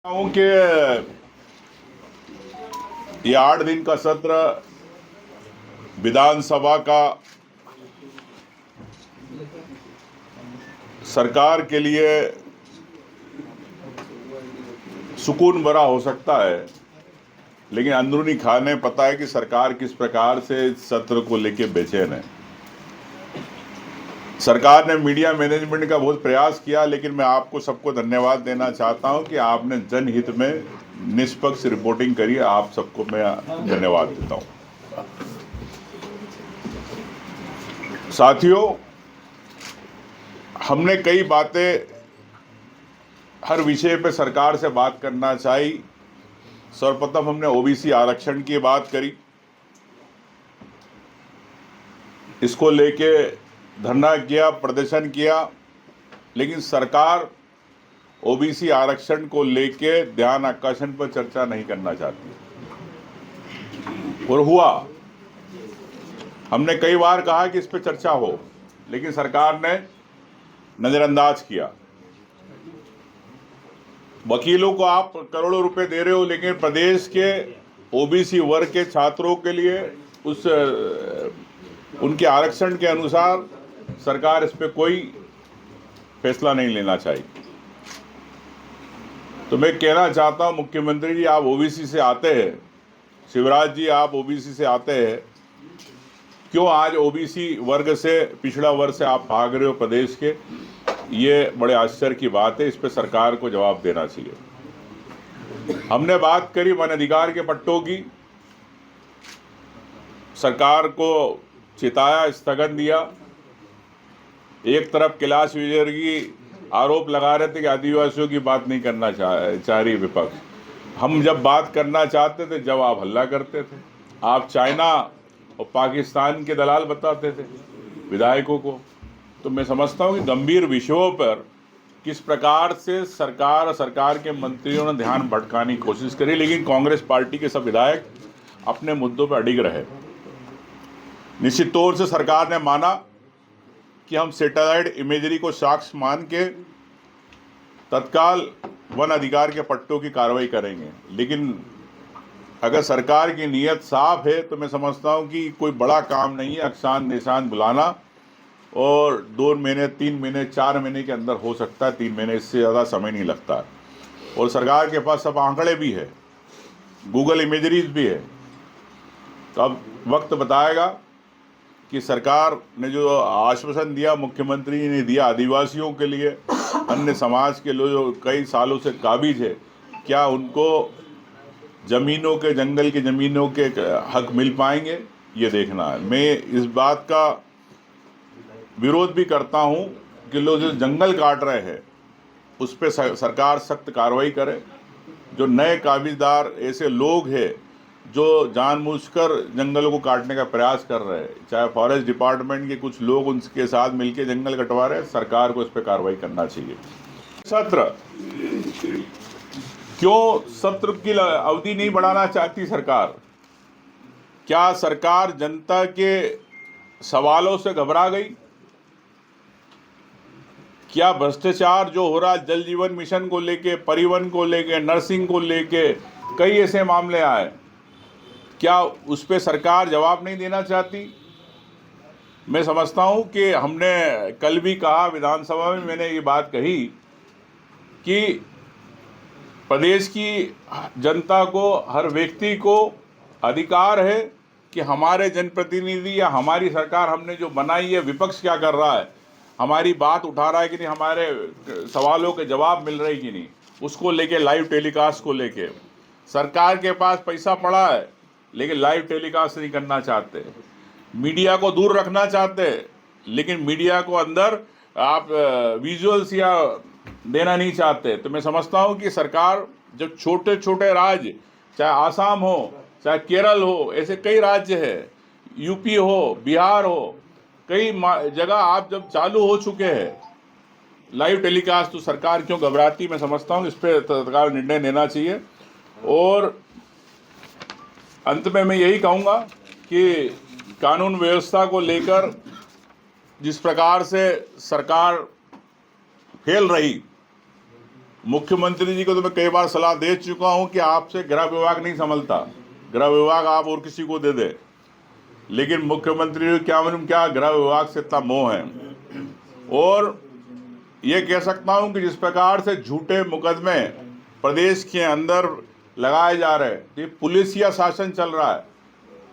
कि ये 8 दिन का सत्र विधानसभा का सरकार के लिए सुकून भरा हो सकता है, लेकिन अंदरूनी खाने पता है कि सरकार किस प्रकार से इस सत्र को लेके बेचैन है। सरकार ने मीडिया मैनेजमेंट का बहुत प्रयास किया, लेकिन मैं आपको सबको धन्यवाद देना चाहता हूं कि आपने जनहित में निष्पक्ष रिपोर्टिंग करी। आप सबको मैं धन्यवाद देता हूं। साथियों, हमने कई बातें हर विषय पे सरकार से बात करना चाहिए। सर्वप्रथम हमने ओबीसी आरक्षण की बात करी, इसको लेके धरना किया, प्रदर्शन किया, लेकिन सरकार ओबीसी आरक्षण को लेके ध्यान आकर्षण पर चर्चा नहीं करना चाहती। और हुआ, हमने कई बार कहा कि इस पर चर्चा हो, लेकिन सरकार ने नजरअंदाज किया। वकीलों को आप करोड़ों रुपए दे रहे हो, लेकिन प्रदेश के ओबीसी वर्ग के छात्रों के लिए उनके आरक्षण के अनुसार सरकार इस पे कोई फैसला नहीं लेना चाहिए। तो मैं कहना चाहता हूं, मुख्यमंत्री जी आप ओबीसी से आते हैं, शिवराज जी आप ओबीसी से आते हैं, क्यों आज ओबीसी वर्ग से, पिछड़ा वर्ग से आप भाग रहे हो प्रदेश के? ये बड़े आश्चर्य की बात है, इस पे सरकार को जवाब देना चाहिए। हमने बात करी वन अधिकार के पट्टों की, सरकार को चिताया, स्थगन दिया। एक तरफ कैलाश विजयवर्गीय आरोप लगा रहे थे कि आदिवासियों की बात नहीं करना चाह रही विपक्ष। हम जब बात करना चाहते थे, जब आप हल्ला करते थे, आप चाइना और पाकिस्तान के दलाल बताते थे विधायकों को। तो मैं समझता हूँ कि गंभीर विषयों पर किस प्रकार से सरकार के मंत्रियों ने ध्यान भटकाने की कोशिश करी, लेकिन कांग्रेस पार्टी के सब विधायक अपने मुद्दों पर अडिग रहे। निश्चित तौर से सरकार ने माना कि हम सैटेलाइट इमेजरी को साक्ष्य मान के तत्काल वन अधिकार के पट्टों की कार्रवाई करेंगे, लेकिन अगर सरकार की नीयत साफ है तो मैं समझता हूं कि कोई बड़ा काम नहीं है अक्षांश निशान बुलाना, और 2 महीने, 3 महीने, 4 महीने के अंदर हो सकता है, 3 महीने, इससे ज़्यादा समय नहीं लगता। और सरकार के पास सब आंकड़े भी है, गूगल इमेजरीज भी है। तो अब वक्त बताएगा कि सरकार ने जो आश्वासन दिया, मुख्यमंत्री ने दिया आदिवासियों के लिए, अन्य समाज के लोग जो कई सालों से काबिज है, क्या उनको ज़मीनों के, जंगल की ज़मीनों के हक मिल पाएंगे, ये देखना है। मैं इस बात का विरोध भी करता हूँ कि लोग जो जंगल काट रहे हैं उस पर सरकार सख्त कार्रवाई करे। जो नए काबिजदार ऐसे लोग हैं जो जानबूझकर जंगलों को काटने का प्रयास कर रहे हैं, चाहे फॉरेस्ट डिपार्टमेंट के कुछ लोग उनके साथ मिलकर जंगल कटवा रहे हैं, सरकार को इस पर कार्रवाई करना चाहिए। सत्र क्यों, सत्र की अवधि नहीं बढ़ाना चाहती सरकार? क्या सरकार जनता के सवालों से घबरा गई? क्या भ्रष्टाचार जो हो रहा है जल जीवन मिशन को लेके, परिवहन को लेके, नर्सिंग को लेके, कई ऐसे मामले आए, क्या उस पर सरकार जवाब नहीं देना चाहती? मैं समझता हूं कि हमने कल भी कहा, विधानसभा में मैंने ये बात कही कि प्रदेश की जनता को, हर व्यक्ति को अधिकार है कि हमारे जनप्रतिनिधि या हमारी सरकार हमने जो बनाई है, विपक्ष क्या कर रहा है, हमारी बात उठा रहा है कि नहीं, हमारे सवालों के जवाब मिल रहे कि नहीं, उसको लेके, लाइव टेलीकास्ट को लेके। सरकार के पास पैसा पड़ा है, लेकिन लाइव टेलीकास्ट नहीं करना चाहते, मीडिया को दूर रखना चाहते, लेकिन मीडिया को अंदर आप विजुअल्स या देना नहीं चाहते। तो मैं समझता हूं कि सरकार, जब छोटे छोटे राज्य, चाहे आसाम हो, चाहे केरल हो, ऐसे कई राज्य है, यूपी हो, बिहार हो, कई जगह आप जब चालू हो चुके हैं लाइव टेलीकास्ट, तो सरकार क्यों घबराती? मैं समझता हूं इस पर तत्काल निर्णय लेना चाहिए। और अंत में मैं यही कहूँगा कि कानून व्यवस्था को लेकर जिस प्रकार से सरकार फैल रही, मुख्यमंत्री जी को तो मैं कई बार सलाह दे चुका हूं कि आपसे गृह विभाग नहीं संभलता, गृह विभाग आप और किसी को दे दे, लेकिन मुख्यमंत्री को क्या मालूम क्या गृह विभाग से इतना मोह है। और ये कह सकता हूं कि जिस प्रकार से झूठे मुकदमे प्रदेश के अंदर लगाए जा रहे हैं, ये पुलिस या शासन चल रहा है।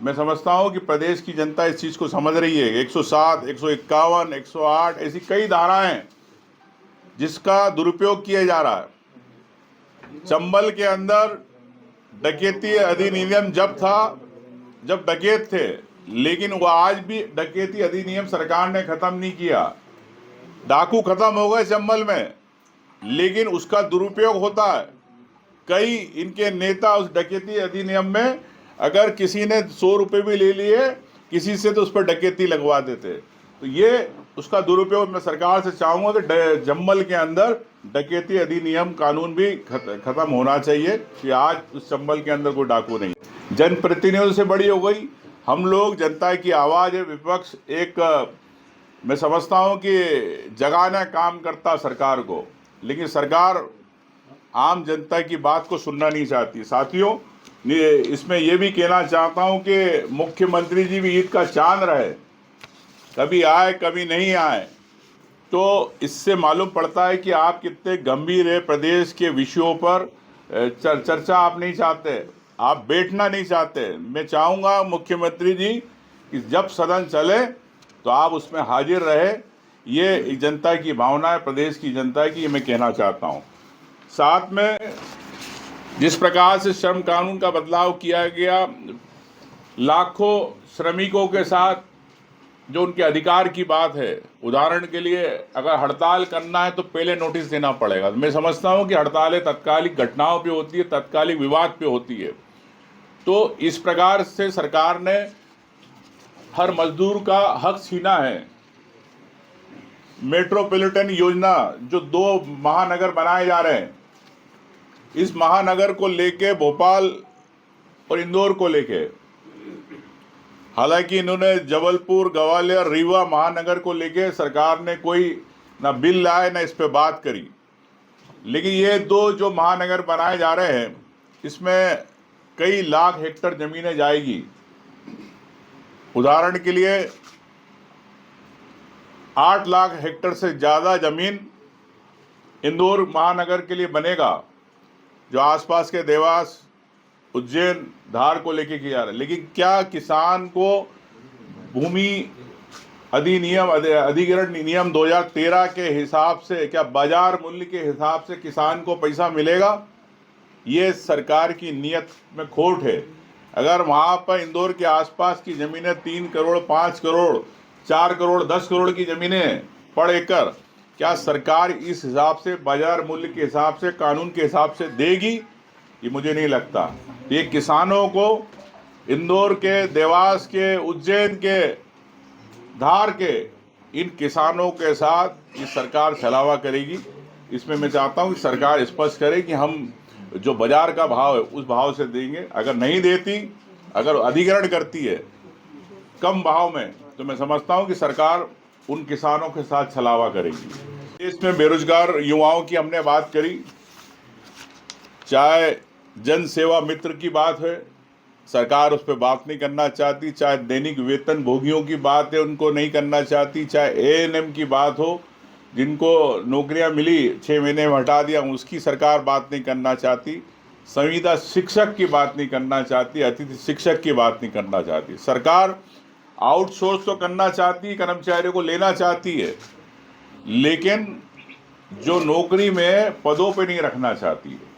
मैं समझता हूं कि प्रदेश की जनता इस चीज़ को समझ रही है। 107, 151, 108 ऐसी कई धाराएं हैं जिसका दुरुपयोग किया जा रहा है। चंबल के अंदर डकैती अधिनियम जब डकैत थे, लेकिन वो आज भी डकैती अधिनियम सरकार ने खत्म नहीं किया। डाकू खत्म हो गए चंबल में, लेकिन उसका दुरुपयोग होता है। कई इनके नेता उस डकैती अधिनियम में अगर किसी ने 100 रुपये भी ले लिए किसी से तो उस पर डकैती लगवा देते। तो ये उसका दुरुपयोग मैं सरकार से चाहूँगा कि चंबल के अंदर डकैती अधिनियम कानून भी खत्म होना चाहिए कि आज उस चंबल के अंदर कोई डाकू नहीं। जनप्रतिनिधियों से बड़ी हो गई, हम लोग जनता की आवाज़ है। विपक्ष एक मैं समझता हूँ कि जगाना काम करता सरकार को, लेकिन सरकार आम जनता की बात को सुनना नहीं चाहती। साथियों, इसमें यह भी कहना चाहता हूं कि मुख्यमंत्री जी भी ईद का चांद रहे, कभी आए कभी नहीं आए, तो इससे मालूम पड़ता है कि आप कितने गंभीर है। प्रदेश के विषयों पर चर्चा आप नहीं चाहते, आप बैठना नहीं चाहते। मैं चाहूँगा मुख्यमंत्री जी कि जब सदन चले तो आप उसमें हाजिर रहे। ये जनता की भावना है, प्रदेश की जनता की, ये मैं कहना चाहता हूँ। साथ में जिस प्रकार से श्रम कानून का बदलाव किया गया, लाखों श्रमिकों के साथ जो उनके अधिकार की बात है, उदाहरण के लिए अगर हड़ताल करना है तो पहले नोटिस देना पड़ेगा। मैं समझता हूं कि हड़तालें तत्कालिक घटनाओं पे होती है, तत्कालिक विवाद पे होती है। तो इस प्रकार से सरकार ने हर मजदूर का हक छीना है। मेट्रोपॉलिटन योजना जो 2 महानगर बनाए जा रहे हैं, इस महानगर को लेके भोपाल और इंदौर को लेके, हालांकि इन्होंने जबलपुर, ग्वालियर, रीवा महानगर को लेके सरकार ने कोई ना बिल लाए ना इस पे बात करी, लेकिन ये 2 जो महानगर बनाए जा रहे हैं इसमें कई लाख हेक्टेयर जमीनें जाएगी। उदाहरण के लिए 8 लाख हेक्टेयर से ज़्यादा ज़मीन इंदौर महानगर के लिए बनेगा, जो आसपास के देवास, उज्जैन, धार को लेके किया जा रहा है। लेकिन क्या किसान को भूमि अधिनियम अधिग्रहण नियम 2013 के हिसाब से, क्या बाजार मूल्य के हिसाब से किसान को पैसा मिलेगा? ये सरकार की नीयत में खोट है। अगर वहाँ पर इंदौर के आसपास की ज़मीनें 3 करोड़, 5 करोड़, 4 करोड़, 10 करोड़ की ज़मीनें पर एकड़, क्या सरकार इस हिसाब से, बाजार मूल्य के हिसाब से, कानून के हिसाब से देगी? ये मुझे नहीं लगता। ये किसानों को इंदौर के, देवास के, उज्जैन के, धार के, इन किसानों के साथ ये सरकार छलावा करेगी। इसमें मैं चाहता हूँ कि सरकार स्पष्ट करे कि हम जो बाजार का भाव है उस भाव से देंगे। अगर नहीं देती, अगर अधिग्रहण करती है कम भाव में, तो मैं समझता हूँ कि सरकार उन किसानों के साथ छलावा करेगी। इसमें बेरोजगार युवाओं की हमने बात करी, चाहे जन सेवा मित्र की बात है, सरकार उस पर बात नहीं करना चाहती। चाहे दैनिक वेतन भोगियों की बात है, उनको नहीं करना चाहती। चाहे एएनएम की बात हो, जिनको नौकरियां मिली 6 महीने में हटा दिया, उसकी सरकार बात नहीं करना चाहती। संविदा शिक्षक की बात नहीं करना चाहती, अतिथि शिक्षक की बात नहीं करना चाहती। सरकार आउटसोर्स तो करना चाहती है, कर्मचारियों को लेना चाहती है, लेकिन जो नौकरी में पदों पे नहीं रखना चाहती है।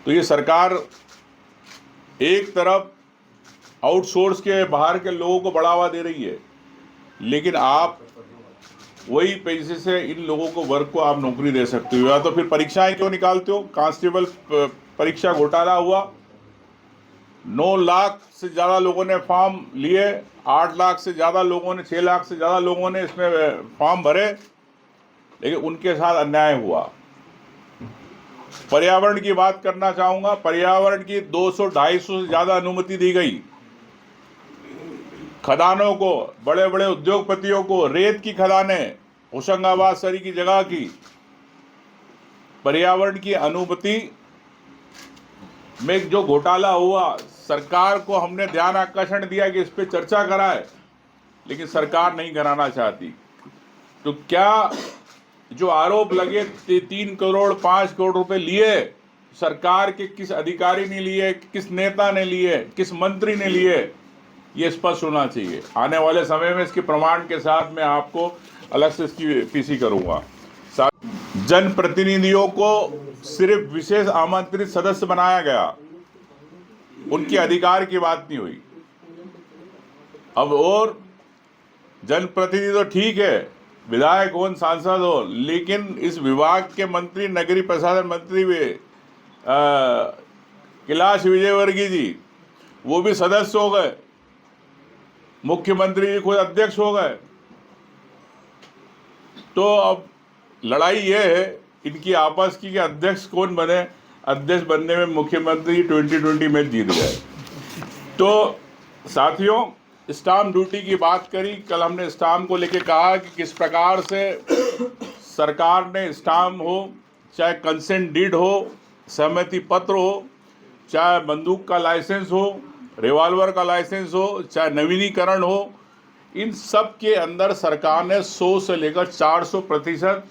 तो ये सरकार एक तरफ आउटसोर्स के बाहर के लोगों को बढ़ावा दे रही है, लेकिन आप वही पैसे से इन लोगों को, वर्ग को आप नौकरी दे सकते हो। या तो फिर परीक्षाएं क्यों निकालते हो? कांस्टेबल परीक्षा घोटाला हुआ, 9 लाख से ज़्यादा लोगों ने फॉर्म लिए, 8 लाख से ज़्यादा लोगों ने, 6 लाख से ज़्यादा लोगों ने इसमें फॉर्म भरे, लेकिन उनके साथ अन्याय हुआ। पर्यावरण की बात करना चाहूँगा, पर्यावरण की 200-250 से ज़्यादा अनुमति दी गई। खदानों को, बड़े बड़े उद्योगपतियों को, रेत की खदानें होशंगाबाद सरी की जगह की, पर्यावरण की अनुमति में जो घोटाला हुआ, सरकार को हमने ध्यान आकर्षण दिया कि इस पे चर्चा कराए, लेकिन सरकार नहीं कराना चाहती। तो क्या जो आरोप लगे 3 करोड़ 5 करोड़ रुपए लिए, सरकार के किस अधिकारी ने लिए, किस नेता ने लिए, किस मंत्री ने लिए, ये स्पष्ट होना चाहिए। आने वाले समय में इसके प्रमाण के साथ मैं आपको अलग से इसकी पीसी करूंगा। जनप्रतिनिधियों को सिर्फ विशेष आमंत्रित सदस्य बनाया गया, उनके अधिकार की बात नहीं हुई। अब और जनप्रतिनिधि तो ठीक है, विधायक हो, सांसद हो, लेकिन इस विभाग के मंत्री, नगरीय प्रशासन मंत्री वे कैलाश विजयवर्गीय जी, वो भी सदस्य हो गए, मुख्यमंत्री जी खुद अध्यक्ष हो गए। तो अब लड़ाई ये है इनकी आपस की कि अध्यक्ष कौन बने। अध्यक्ष बनने में मुख्यमंत्री 2020 में जीत गए। तो साथियों, स्टाम्प ड्यूटी की बात करी। कल हमने स्टाम्प को लेके कहा कि किस प्रकार से सरकार ने स्टाम्प हो, चाहे कंसेंट डीड हो, सहमति पत्र हो, चाहे बंदूक का लाइसेंस हो, रिवॉल्वर का लाइसेंस हो, चाहे नवीनीकरण हो, इन सब के अंदर सरकार ने 100 से लेकर 400%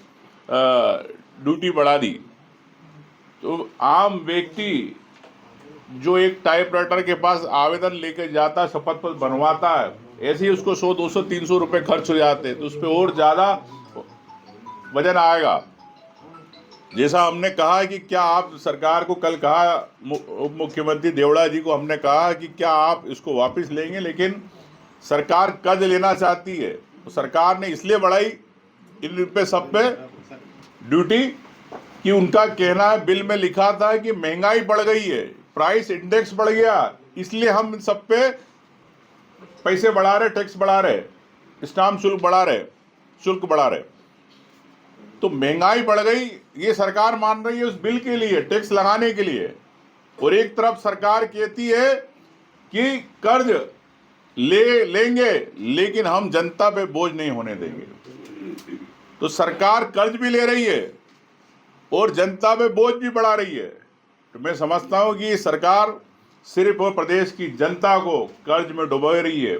ड्यूटी बढ़ा दी। तो आम व्यक्ति जो एक टाइपराइटर के पास आवेदन लेकर जाता, शपथ पत्र बनवाता है, ऐसे ही उसको 100 200 300 रुपये खर्च हो जाते हैं, तो उस पर और ज़्यादा वजन आएगा। जैसा हमने कहा कि क्या आप सरकार को कल कहा, उप मुख्यमंत्री देवड़ा जी को हमने कहा कि क्या आप इसको वापस लेंगे, लेकिन सरकार कर्ज लेना चाहती है। तो सरकार ने इसलिए बढ़ाई इन पे सब पे ड्यूटी कि उनका कहना है, बिल में लिखा था कि महंगाई बढ़ गई है, प्राइस इंडेक्स बढ़ गया, इसलिए हम इन सब पे पैसे बढ़ा रहे, टैक्स बढ़ा रहे, स्टाम्प शुल्क बढ़ा रहे। तो महंगाई बढ़ गई, ये सरकार मान रही है उस बिल के लिए, टैक्स लगाने के लिए। और एक तरफ सरकार कहती है कि कर्ज लेंगे, लेकिन हम जनता पे बोझ नहीं होने देंगे। तो सरकार कर्ज भी ले रही है और जनता पे बोझ भी बढ़ा रही है। तो मैं समझता हूं कि सरकार सिर्फ और प्रदेश की जनता को कर्ज में डुबो रही है।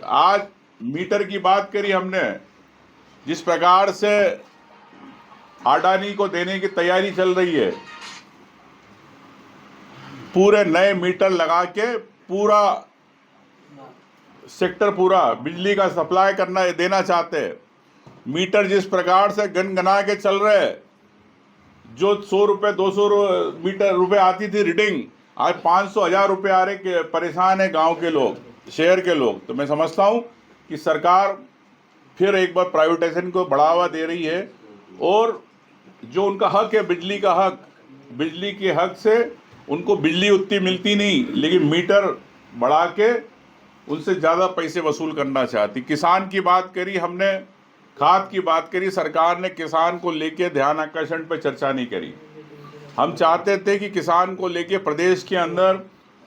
आज मीटर की बात करी हमने, जिस प्रकार से अडानी को देने की तैयारी चल रही है, पूरे नए मीटर लगा के पूरा सेक्टर, पूरा बिजली का सप्लाई देना चाहते हैं। मीटर जिस प्रकार से गनगना के चल रहे हैं, जो 100 रुपये 200 रुपये आती थी रीडिंग, आज 500 1000 रुपये आ रहे। परेशान है गांव के लोग, शहर के लोग। तो मैं समझता हूं कि सरकार फिर एक बार प्राइवेटाइजेशन को बढ़ावा दे रही है, और जो उनका हक है, बिजली का हक, बिजली के हक से उनको बिजली उतनी मिलती नहीं, लेकिन मीटर बढ़ा के उनसे ज़्यादा पैसे वसूल करना चाहती। किसान की बात करी हमने, खाद की बात करी, सरकार ने किसान को लेके ध्यान आकर्षण पर चर्चा नहीं करी। हम चाहते थे कि किसान को लेके प्रदेश के अंदर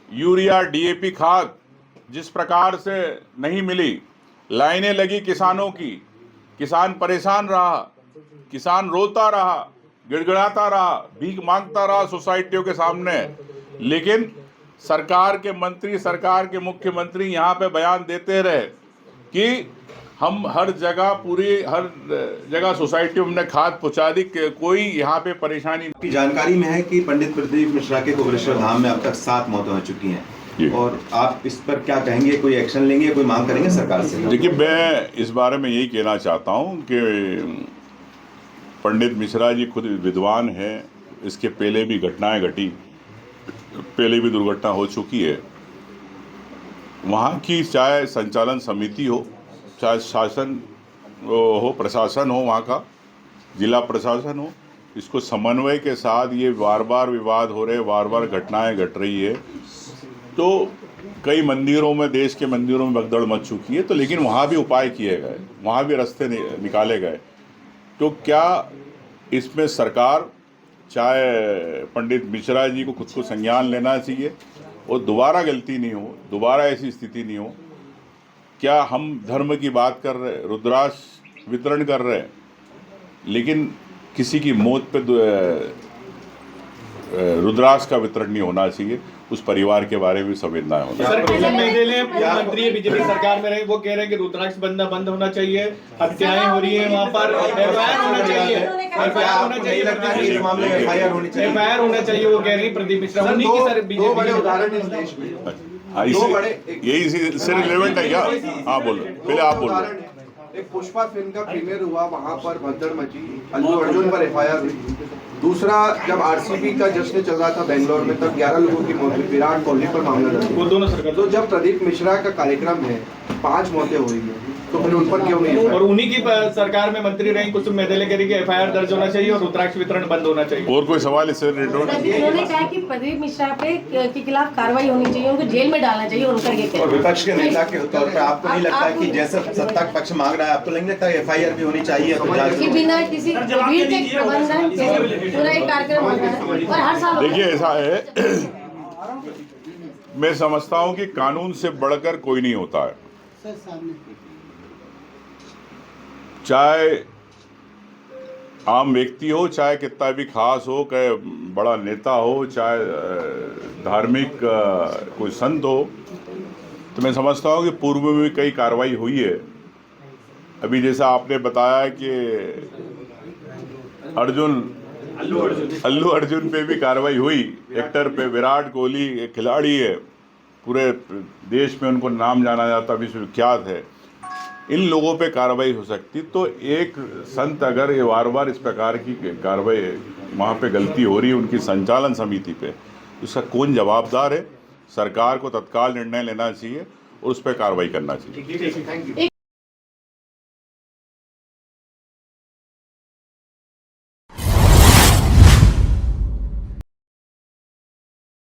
यूरिया, डीएपी खाद जिस प्रकार से नहीं मिली, लाइनें लगी किसानों की, किसान परेशान रहा, किसान रोता रहा, गिड़गिड़ाता रहा, भीख मांगता रहा सोसाइटियों के सामने। लेकिन सरकार के मंत्री, सरकार के मुख्यमंत्री यहाँ पे बयान देते रहे कि हम हर जगह सोसाइटी में हमने खाद पहुँचा दी, कोई यहाँ पे परेशानी की जानकारी में है कि पंडित प्रदीप मिश्रा के गोकर्णेश्वर धाम में अब तक 7 मौतें हो चुकी हैं, और आप इस पर क्या कहेंगे? कोई एक्शन लेंगे, कोई मांग करेंगे सरकार से? देखिए, मैं इस बारे में यही कहना चाहता हूँ कि पंडित मिश्रा जी खुद विद्वान हैं, इसके पहले भी घटनाएं घटी, पहले भी दुर्घटना हो चुकी है। वहाँ की चाहे संचालन समिति हो, चाहे शासन हो, प्रशासन हो, वहाँ का जिला प्रशासन हो, इसको समन्वय के साथ ये बार बार विवाद हो रहे, बार बार घटनाएं घट रही है। तो कई मंदिरों में, देश के मंदिरों में भगदड़ मच चुकी है। तो लेकिन वहाँ भी उपाय किए गए, वहाँ भी रास्ते निकाले गए। तो क्या इसमें सरकार, चाहे पंडित मिश्रा जी को खुद को संज्ञान लेना चाहिए और दोबारा गलती नहीं हो, दोबारा ऐसी स्थिति नहीं हो। क्या हम धर्म की बात कर रहे, रुद्राक्ष वितरण कर रहे हैं, लेकिन किसी की मौत पे रुद्राक्ष का वितरण नहीं होना चाहिए। उस परिवार के बारे में संवेदना होना चाहिए। सर, कुसुम मेहदेले पूर्व मंत्री बीजेपी सरकार में रहे, वो कह रहे हैं कि रुद्राक्ष बंद होना चाहिए, हत्याएं हो रही है वहाँ पर, एफआईआर होना चाहिए, एफआईआर होनी चाहिए, एफआईआर होना चाहिए, वो कह रही प्रदीप मिश्रा। उन्हीं की सर दो बड़े बीजेपी उदाहरण इस देश में, हाँ, यही से रिलेवेंट है क्या? हाँ बोलो, पहले आप बोलो। एक पुष्पा फिल्म का प्रीमियर हुआ, वहां पर भगदड़ मची, अल्लू अर्जुन पर एफआईआर हुई। दूसरा, जब आरसीबी का जश्न चल रहा था बेंगलोर में, तब 11 लोगों की मौत हुई, विराट कोहली पर मामला दर्ज वो हुआ। दोनों सरकार, तो जब प्रदीप मिश्रा का कार्यक्रम है, 5 मौतें हुई हैं, तो फिर उन पर क्यों नहीं और उन्हीं की सरकार में मंत्री रही कुसुम मेहदेले कह रही कि एफआईआर दर्ज होना चाहिए और रुद्राक्ष वितरण बंद होना चाहिए। और कोई सवाल इससे रिलेटेड? उन्होंने कहा कि प्रदीप मिश्रा के खिलाफ कार्रवाई होनी चाहिए, उनको जेल में डालना चाहिए, उनका ये कहना और है। विपक्ष के नेता के तौर पर आपको नहीं लगता कि जैसा सत्ता पक्ष मांग रहा है, आपको नहीं लगता एफआईआर भी होनी चाहिए? कि बिना किसी भीड़ के प्रबंधन के पूरा एक कार्यक्रम होता है और हर साल देखिए ऐसा है, मैं समझता हूं कि कानून से बढ़कर कोई नहीं होता है। चाहे आम व्यक्ति हो, चाहे कितना भी खास हो, चाहे बड़ा नेता हो, चाहे धार्मिक कोई संत हो, तो मैं समझता हूँ कि पूर्व में भी कई कार्रवाई हुई है। अभी जैसा आपने बताया कि अल्लू अर्जुन पे भी कार्रवाई हुई, एक्टर पे, विराट कोहली एक खिलाड़ी है, पूरे देश में उनको नाम जाना जाता, विश्वविख्यात है, इन लोगों पे कार्रवाई हो सकती। तो एक संत अगर ये बार इस प्रकार की कार्रवाई वहाँ पे गलती हो रही है उनकी संचालन समिति पे, उसका कौन जवाबदार है? सरकार को तत्काल निर्णय लेना चाहिए और उस पर कार्रवाई करना चाहिए। Thank you.